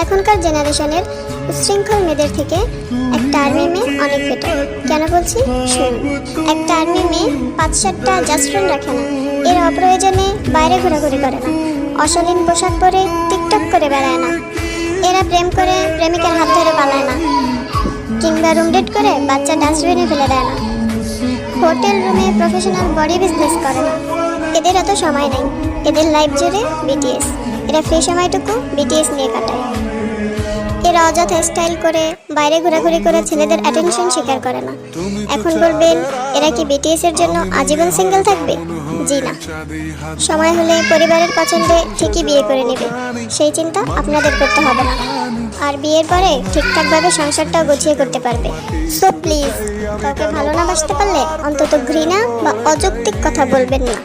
এখনকার জেনারেশনের উচ্ছৃঙ্খল মেয়েদের থেকে একটা আর্মি মেয়ে অনেক বেটার। কেন বলছি শুনুন। একটা আর্মি মেয়ে ৫-৭টা জাস্ট ফ্রেন্ড রাখে না, এর অপ্রয়োজনে বাইরে ঘোরাঘুরি করে না, অশালীন পোশাক পরে টিকটক করে বেড়ায় না, এরা প্রেম করে প্রেমিকার হাত ধরে পালায় না, কিংবা রুম ডেট করে বাচ্চা ডাস্টবিনে ফেলে দেয় না, হোটেল রুমে প্রফেশনাল বডি বিজনেস করে না। এদের এত সময় নেই, এদের লাইফ জুড়ে বিটিএস। এরা ফ্রি সময়টুকু বিটিএস নিয়ে কাটায়। এরা অযথা স্টাইল করে বাইরে ঘোরাঘুরি করে ছেলেদের অ্যাটেনশন স্বীকার করে না। এখন বলবেন এরা কি বিটিএস এর জন্য আজীবন সিঙ্গেল থাকবে? জি না, সময় হলে পরিবারের পছন্দে ঠিকই বিয়ে করে নেবে, সেই চিন্তা আপনাদের করতে হবে না। আর বিয়ের পরে ঠিকঠাকভাবে সংসারটাও গুছিয়ে করতে পারবে। সো প্লিজ, কাউকে ভালো না বাসতে পারলে অন্তত ঘৃণা বা অযৌক্তিক কথা বলবেন না।